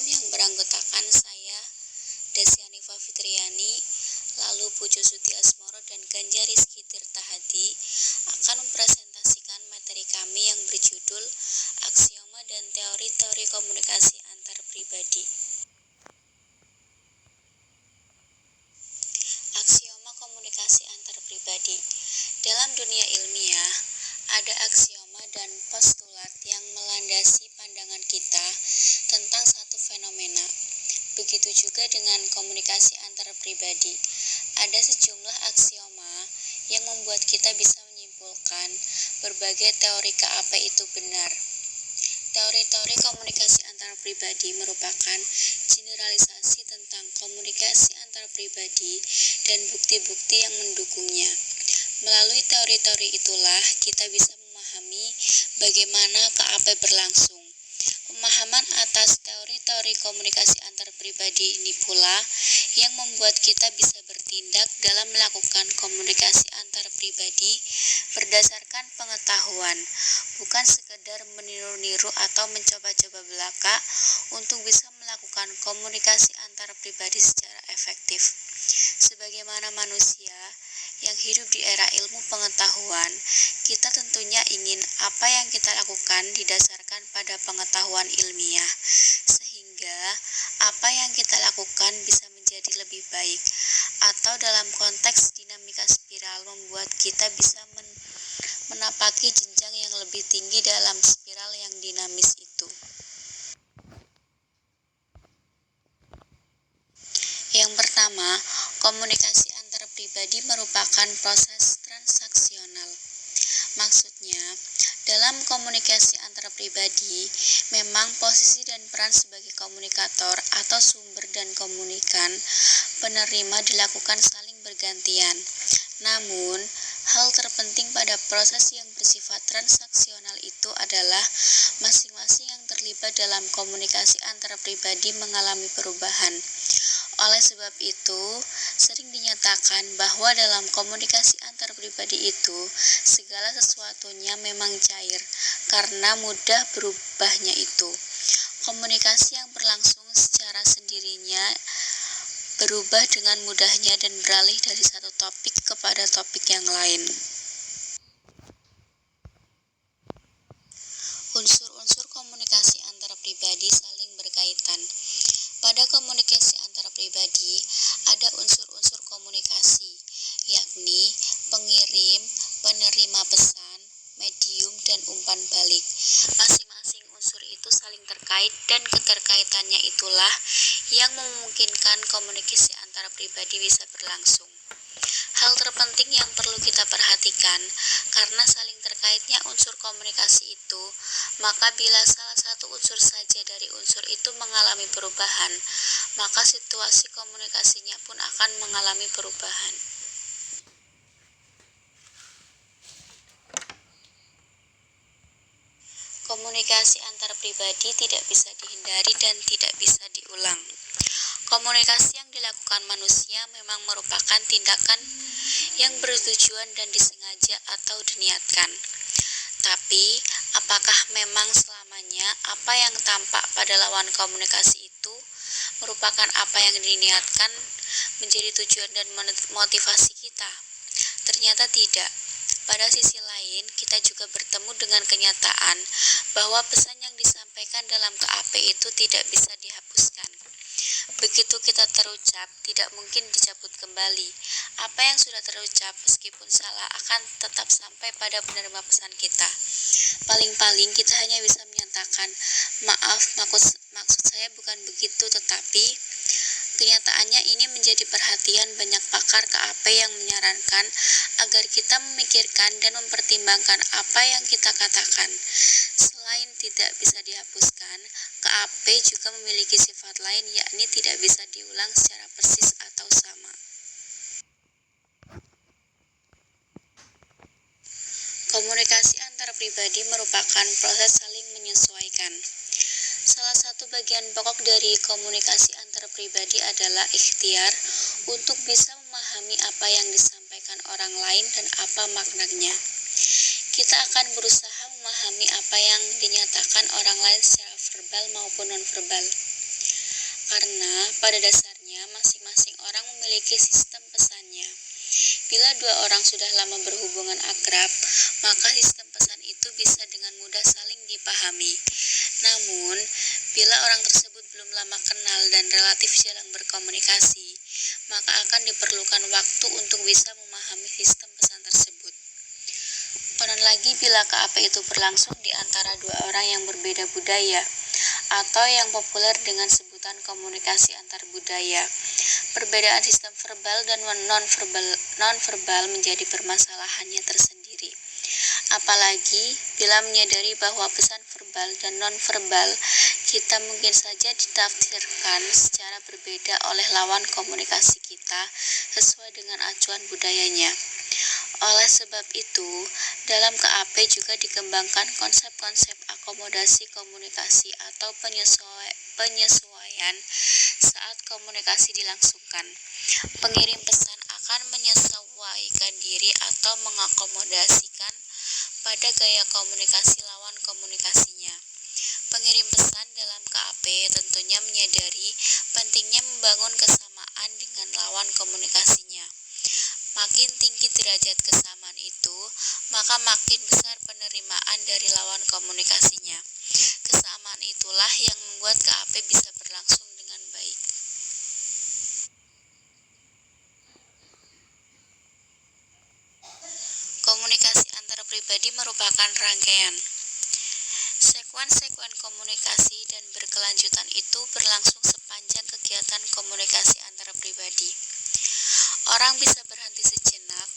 yang beranggotakan saya, Desyanifa Fitriani, lalu Pujo Suti Asmoro dan Ganjar Rizky Tirtahadi akan mempresentasikan materi kami yang berjudul Aksioma dan Teori-teori Komunikasi Antar Pribadi. Aksioma komunikasi antar pribadi. Dalam dunia ilmiah, ada aksioma dan postulat yang melandasi pandangan kita tentang satu fenomena. Begitu juga dengan komunikasi antar pribadi. Ada sejumlah aksioma yang membuat kita bisa menyimpulkan berbagai teori KAP itu benar. Teori-teori komunikasi antar pribadi merupakan generalisasi tentang komunikasi antar pribadi dan bukti-bukti yang mendukungnya. Melalui teori-teori itulah kita bisa memahami bagaimana KAP berlangsung. Pemahaman atas teori-teori komunikasi antar pribadi ini pula yang membuat kita bisa bertindak dalam melakukan komunikasi antar pribadi berdasarkan pengetahuan, bukan sekedar meniru-niru atau mencoba-coba belaka untuk bisa melakukan komunikasi antar pribadi secara efektif. Sebagaimana manusia yang hidup di era ilmu pengetahuan, kita tentunya ingin apa yang kita lakukan didasarkan pada pengetahuan ilmiah, sehingga apa yang kita lakukan bisa menjadi lebih baik, atau dalam konteks dinamika spiral membuat kita bisa menapaki jenjang yang lebih tinggi dalam spiral yang dinamis itu. Yang pertama, komunikasi antar pribadi merupakan proses transaksional. Maksudnya, dalam komunikasi antar pribadi, memang posisi dan peran sebagai komunikator atau sumber dan komunikan penerima dilakukan saling bergantian. Namun, hal terpenting pada proses yang bersifat transaksional itu adalah masing-masing yang terlibat dalam komunikasi antar pribadi mengalami perubahan. Oleh sebab itu, sering dinyatakan bahwa dalam komunikasi antar pribadi itu, segala sesuatunya memang cair, karena mudah berubahnya itu. Komunikasi yang berlangsung secara sendirinya berubah dengan mudahnya dan beralih dari satu topik kepada topik yang lain. Unsur-unsur komunikasi antar pribadi saling berkaitan. Pada komunikasi antar pribadi, ada unsur-unsur komunikasi, yakni pengirim, penerima pesan, medium, dan umpan balik. Masing-masing unsur itu saling terkait dan keterkaitannya itulah yang memungkinkan komunikasi antar pribadi bisa berlangsung. Hal terpenting yang perlu kita perhatikan, karena saling terkaitnya unsur komunikasi itu, maka bila salah satu unsur saja dari unsur itu mengalami perubahan, maka situasi komunikasinya pun akan mengalami perubahan. Komunikasi antar pribadi tidak bisa dihindari dan tidak bisa diulang. Komunikasi yang dilakukan manusia memang merupakan tindakan yang bertujuan dan disengaja atau diniatkan. Tapi, apakah memang selamanya apa yang tampak pada lawan komunikasi itu merupakan apa yang diniatkan menjadi tujuan dan motivasi kita? Ternyata tidak. Pada sisi lain, kita juga bertemu dengan kenyataan bahwa pesan yang disampaikan dalam KAP itu tidak bisa dihapuskan. Begitu kita terucap, tidak mungkin dicabut kembali. Apa yang sudah terucap, meskipun salah, akan tetap sampai pada penerima pesan kita. Paling-paling kita hanya bisa menyatakan, maaf, maksud saya bukan begitu, tetapi kenyataannya ini menjadi perhatian banyak pakar KAP yang menyarankan agar kita memikirkan dan mempertimbangkan apa yang kita katakan. Selain tidak bisa dihapuskan, KAP juga memiliki sifat lain, yakni tidak bisa diulang secara persis atau sama. Komunikasi antar pribadi merupakan proses saling menyesuaikan. Salah satu bagian pokok dari komunikasi antar pribadi adalah ikhtiar untuk bisa memahami apa yang disampaikan orang lain dan apa maknanya. Kita akan berusaha memahami apa yang dinyatakan orang lain secara verbal maupun nonverbal. Karena pada dasarnya masing-masing orang memiliki sistem pesannya. Bila dua orang sudah lama berhubungan akrab, maka sistem pesan itu bisa dengan mudah saling dipahami. Namun, bila orang tersebut belum lama kenal dan relatif jarang berkomunikasi, maka akan diperlukan waktu untuk bisa memahami sistem pesan tersebut. Konon lagi bila KAP itu berlangsung di antara dua orang yang berbeda budaya, atau yang populer dengan sebutan komunikasi antar budaya. Perbedaan sistem verbal dan non-verbal menjadi permasalahannya tersendiri. Apalagi bila menyadari bahwa pesan verbal dan non-verbal kita mungkin saja ditafsirkan secara berbeda oleh lawan komunikasi kita sesuai dengan acuan budayanya. Oleh sebab itu, dalam KAP juga dikembangkan konsep-konsep akomodasi komunikasi atau penyesuaian saat komunikasi dilangsungkan. Pengirim pesan akan menyesuaikan diri atau mengakomodasikan pada gaya komunikasi lawan komunikasinya. Pengirim pesan dalam KAP tentunya menyadari pentingnya membangun kesamaan dengan lawan komunikasinya. Makin tinggi derajat kesamaan itu, maka makin besar penerimaan dari lawan komunikasinya. Kesamaan itulah yang membuat KAP bisa berlangsung dengan baik. Komunikasi antar pribadi merupakan rangkaian sekuen komunikasi dan berkelanjutan itu berlangsung sepanjang kegiatan komunikasi antara pribadi. Orang bisa berhenti sejenak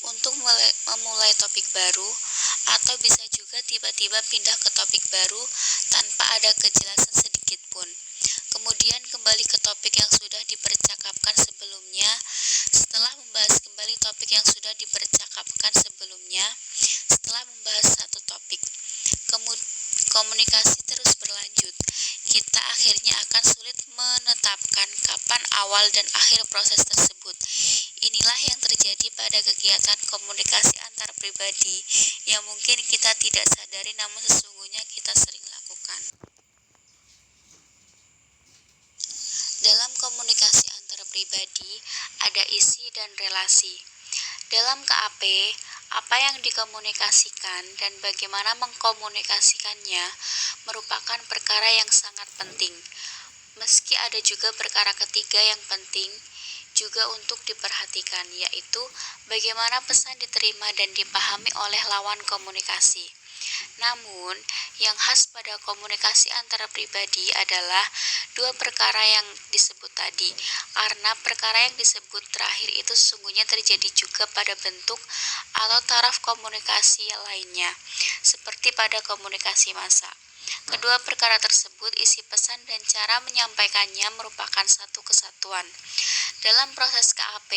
untuk memulai topik baru, atau bisa juga tiba-tiba pindah ke topik baru tanpa ada kejelasan sedikit pun. Kemudian kembali ke topik yang sudah dipercakapkan sebelumnya. Setelah membahas kembali topik yang sudah dipercakapkan sebelumnya, setelah membahas satu topik, komunikasi terus berlanjut. Kita akhirnya akan sulit menetapkan kapan awal dan akhir proses tersebut. Inilah yang terjadi pada kegiatan komunikasi antar pribadi yang mungkin kita tidak sadari namun sesungguhnya kita sering lakukan. Dalam komunikasi antar pribadi ada isi dan relasi. Dalam KAP, apa yang dikomunikasikan dan bagaimana mengkomunikasikannya merupakan perkara yang sangat penting. Meski ada juga perkara ketiga yang penting juga untuk diperhatikan, yaitu bagaimana pesan diterima dan dipahami oleh lawan komunikasi. Namun, yang khas pada komunikasi antara pribadi adalah dua perkara yang disebut tadi, karena perkara yang disebut terakhir itu sesungguhnya terjadi juga pada bentuk atau taraf komunikasi lainnya, seperti pada komunikasi massa. Kedua perkara tersebut, isi pesan dan cara menyampaikannya merupakan satu kesatuan. Dalam proses KAP,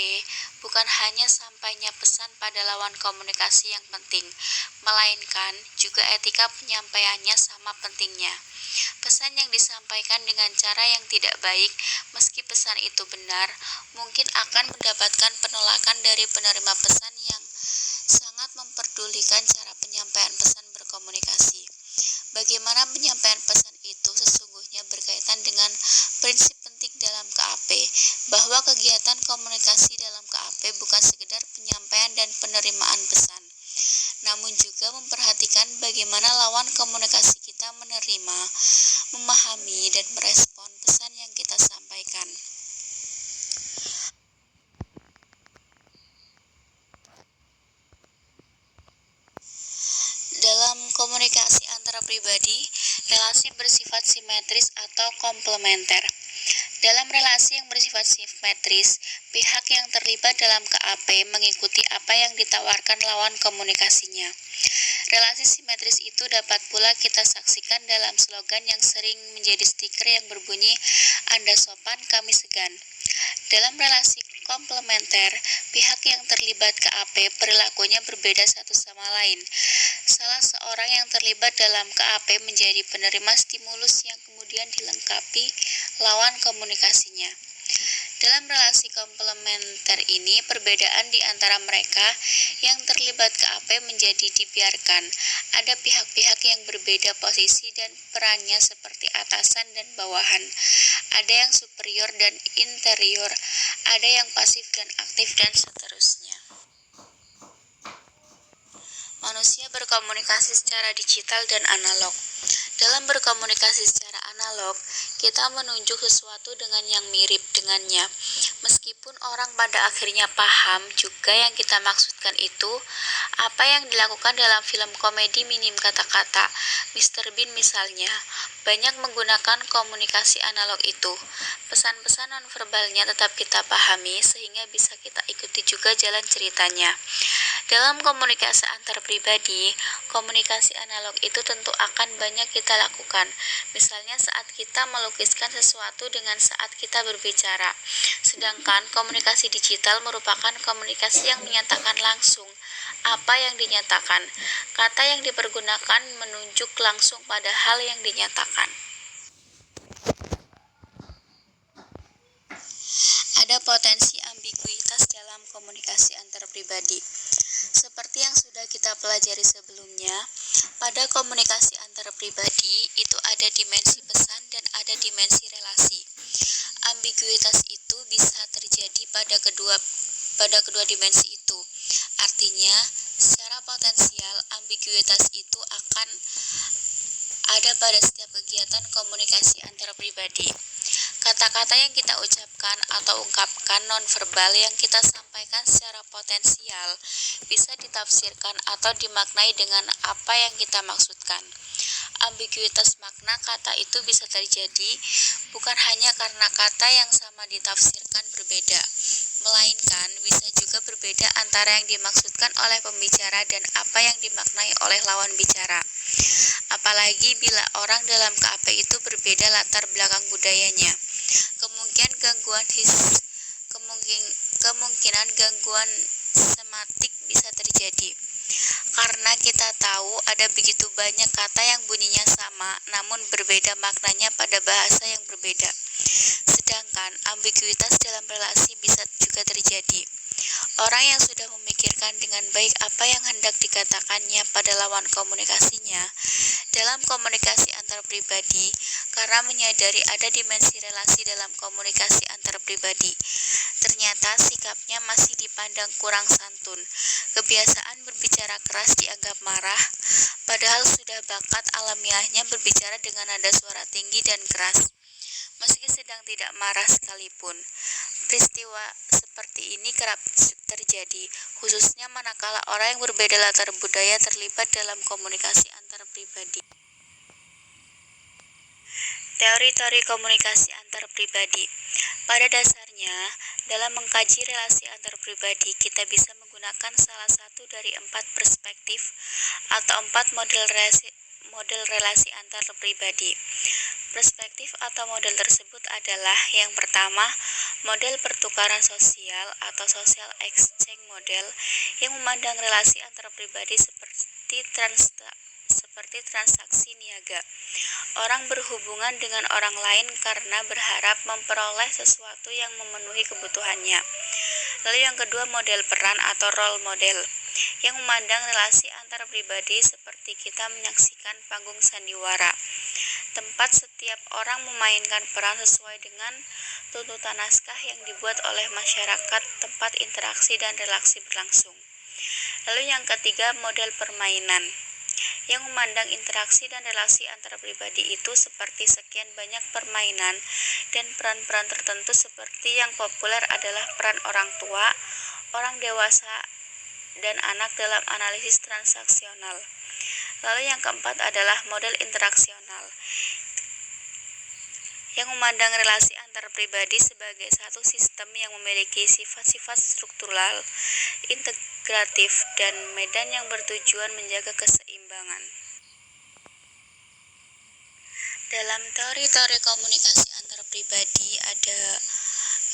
bukan hanya sampainya pesan pada lawan komunikasi yang penting, melainkan juga etika penyampaiannya sama pentingnya. Pesan yang disampaikan dengan cara yang tidak baik, meski pesan itu benar, mungkin akan mendapatkan penolakan dari penerima pesan yang sangat memperdulikan cara penyampaian pesan berkomunikasi. Bagaimana penyampaian pesan itu sesungguhnya berkaitan dengan prinsip penting dalam KAP, bahwa kegiatan komunikasi dalam KAP bukan sekedar penyampaian dan penerimaan pesan, namun juga memperhatikan bagaimana lawan komunikasi kita menerima, memahami, dan merespon pesan yang kita sampaikan. Dalam komunikasi antara pribadi, relasi bersifat simetris atau komplementer. Dalam relasi yang bersifat simetris, pihak yang terlibat dalam KAP mengikuti apa yang ditawarkan lawan komunikasinya. Relasi simetris itu dapat pula kita saksikan dalam slogan yang sering menjadi stiker yang berbunyi, "Anda sopan, kami segan." Dalam relasi komplementer, pihak yang terlibat KAP perilakunya berbeda satu sama lain. Salah seorang yang terlibat dalam KAP menjadi penerima stimulus yang kemudian dilengkapi lawan komunikasinya. Dalam relasi komplementer ini, perbedaan di antara mereka yang terlibat KAP menjadi dibiarkan. Ada pihak-pihak yang berbeda posisi dan perannya seperti atasan dan bawahan. Ada yang superior dan interior, ada yang pasif dan aktif, dan seterusnya. Manusia berkomunikasi secara digital dan analog. Dalam berkomunikasi secara analog, kita menunjuk sesuatu dengan yang mirip dengannya. Meskipun orang pada akhirnya paham juga yang kita maksudkan itu, apa yang dilakukan dalam film komedi minim kata-kata, Mr. Bean misalnya, banyak menggunakan komunikasi analog itu. Pesan-pesan nonverbalnya tetap kita pahami sehingga bisa kita ikuti juga jalan ceritanya. Dalam komunikasi antar pribadi, komunikasi analog itu tentu akan banyak kita lakukan. Misalnya saat kita melukiskan sesuatu dengan saat kita berbicara. Sedangkan komunikasi digital merupakan komunikasi yang menyatakan langsung apa yang dinyatakan. Kata yang dipergunakan menunjuk langsung pada hal yang dinyatakan. Ada potensi ambiguitas dalam komunikasi antar pribadi. Seperti yang sudah kita pelajari sebelumnya, pada komunikasi antar pribadi itu ada dimensi pesan dan ada dimensi relasi. Ambiguitas itu bisa terjadi pada kedua dimensi itu. Artinya, secara potensial ambiguitas itu akan ada pada setiap kegiatan komunikasi antar pribadi. Kata-kata yang kita ucapkan atau ungkapkan nonverbal yang kita sampaikan secara potensial bisa ditafsirkan atau dimaknai dengan apa yang kita maksudkan. Ambiguitas makna kata itu bisa terjadi bukan hanya karena kata yang sama ditafsirkan berbeda, melainkan bisa juga berbeda antara yang dimaksudkan oleh pembicara dan apa yang dimaknai oleh lawan bicara. Apalagi bila orang dalam KAP itu berbeda latar belakang budayanya. Kemungkinan gangguan sematik bisa terjadi. Karena kita tahu ada begitu banyak kata yang bunyinya sama namun berbeda maknanya pada bahasa yang berbeda. Sedangkan ambiguitas dalam relasi bisa juga terjadi. Orang yang sudah memikirkan dengan baik apa yang hendak dikatakannya pada lawan komunikasinya dalam komunikasi antar pribadi karena menyadari ada dimensi relasi dalam komunikasi antar pribadi. Ternyata sikapnya masih dipandang kurang santun. Kebiasaan berbicara keras dianggap marah, padahal sudah bakat alamiahnya berbicara dengan nada suara tinggi dan keras. Meski sedang tidak marah sekalipun, peristiwa seperti ini kerap terjadi, khususnya manakala orang yang berbeda latar budaya terlibat dalam komunikasi antar pribadi. Teori-teori komunikasi antar pribadi. Pada dasarnya, dalam mengkaji relasi antar pribadi, kita bisa menggunakan salah satu dari 4 perspektif atau 4 model relasi antar pribadi. Perspektif atau model tersebut adalah yang pertama, model pertukaran sosial atau social exchange model yang memandang relasi antar pribadi seperti transaksi niaga. Orang berhubungan dengan orang lain karena berharap memperoleh sesuatu yang memenuhi kebutuhannya. Lalu yang kedua, model peran atau role model yang memandang relasi antar pribadi seperti kita menyaksikan panggung sandiwara, tempat setiap orang memainkan peran sesuai dengan tuntutan naskah yang dibuat oleh masyarakat, tempat interaksi dan relasi berlangsung. Lalu yang ketiga, model permainan yang memandang interaksi dan relasi antar pribadi itu seperti sekian banyak permainan dan peran-peran tertentu seperti yang populer adalah peran orang tua, orang dewasa, dan anak dalam analisis transaksional. Lalu yang keempat adalah model interaksional yang memandang relasi antar pribadi sebagai satu sistem yang memiliki sifat-sifat struktural, integratif, dan medan yang bertujuan menjaga keseimbangan. Dalam teori-teori komunikasi antar pribadi ada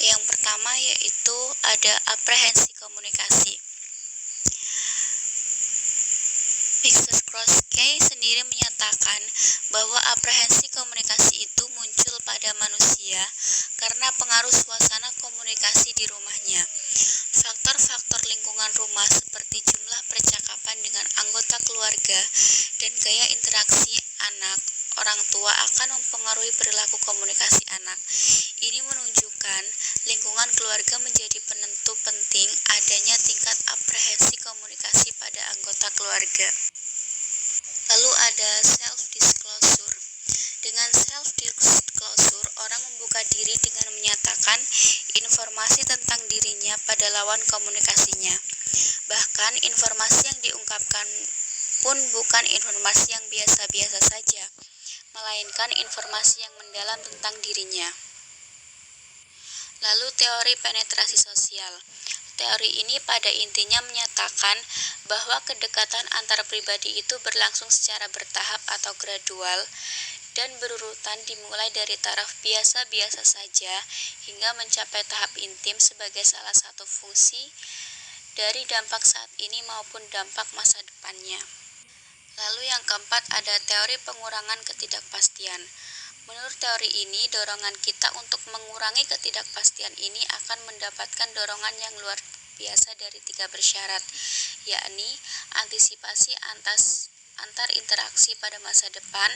yang pertama yaitu ada aprehensi komunikasi. Mixes Crosskey sendiri sendiri menyatakan bahwa aprehensi komunikasi itu muncul pada manusia karena pengaruh suasana komunikasi di rumahnya. Faktor-faktor lingkungan rumah seperti jumlah percakapan dengan anggota keluarga dan gaya interaksi anak, orang tua akan mempengaruhi perilaku komunikasi anak. Ini menunjukkan lingkungan keluarga menjadi penentu penting adanya tingkat aprehensi komunikasi pada anggota keluarga. Lalu ada self-disclosure. Dengan self-disclosure, orang membuka diri dengan menyatakan informasi tentang dirinya pada lawan komunikasinya. Bahkan informasi yang diungkapkan pun bukan informasi yang biasa-biasa saja, melainkan informasi yang mendalam tentang dirinya. Lalu teori penetrasi sosial. Teori ini pada intinya menyatakan bahwa kedekatan antar pribadi itu berlangsung secara bertahap atau gradual dan berurutan dimulai dari taraf biasa-biasa saja hingga mencapai tahap intim sebagai salah satu fungsi dari dampak saat ini maupun dampak masa depannya. Lalu yang keempat ada teori pengurangan ketidakpastian. Menurut teori ini, dorongan kita untuk mengurangi ketidakpastian ini akan mendapatkan dorongan yang luar biasa dari 3 bersyarat, yakni antisipasi antar interaksi pada masa depan,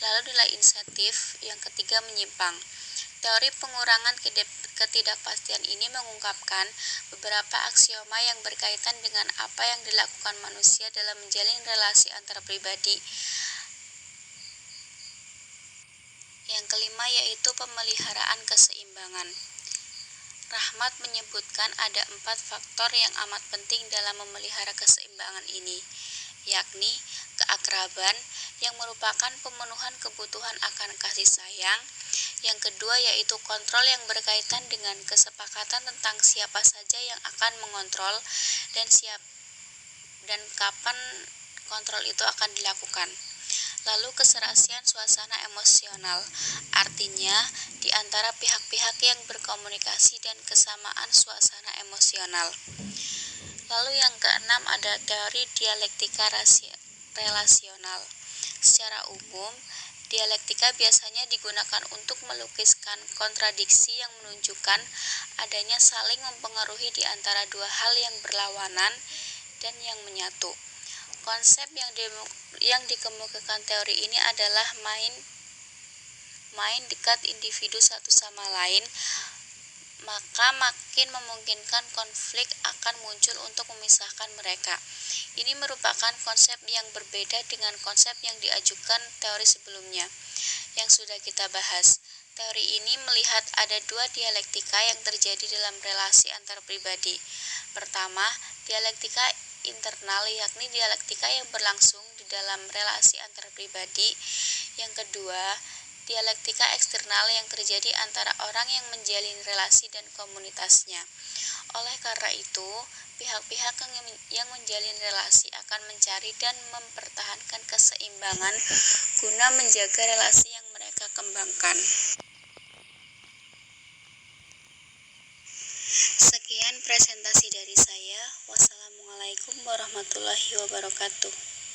lalu nilai insentif, yang ketiga menyimpang. Teori pengurangan ketidakpastian ini mengungkapkan beberapa aksioma yang berkaitan dengan apa yang dilakukan manusia dalam menjalin relasi antar pribadi. Yang kelima yaitu pemeliharaan keseimbangan. Rahmat menyebutkan ada 4 faktor yang amat penting dalam memelihara keseimbangan ini, yakni keakraban yang merupakan pemenuhan kebutuhan akan kasih sayang. Yang kedua yaitu kontrol yang berkaitan dengan kesepakatan tentang siapa saja yang akan mengontrol dan kapan kontrol itu akan dilakukan. Lalu keserasian suasana emosional, artinya di antara pihak-pihak yang berkomunikasi dan kesamaan suasana emosional. Lalu yang keenam ada teori dialektika relasional. Secara umum, dialektika biasanya digunakan untuk melukiskan kontradiksi yang menunjukkan adanya saling mempengaruhi di antara dua hal yang berlawanan dan yang menyatu. Konsep yang dikemukakan teori ini adalah main dekat individu satu sama lain, maka makin memungkinkan konflik akan muncul untuk memisahkan mereka. Ini merupakan konsep yang berbeda dengan konsep yang diajukan teori sebelumnya yang sudah kita bahas. Teori ini melihat ada 2 dialektika yang terjadi dalam relasi antar pribadi. Pertama, dialektika internal, yakni dialektika yang berlangsung di dalam relasi antar pribadi. Yang kedua, dialektika eksternal yang terjadi antara orang yang menjalin relasi dan komunitasnya. Oleh karena itu, pihak-pihak yang menjalin relasi akan mencari dan mempertahankan keseimbangan guna menjaga relasi yang mereka kembangkan. Sekian presentasi dari saya. Wassalamualaikum warahmatullahi wabarakatuh.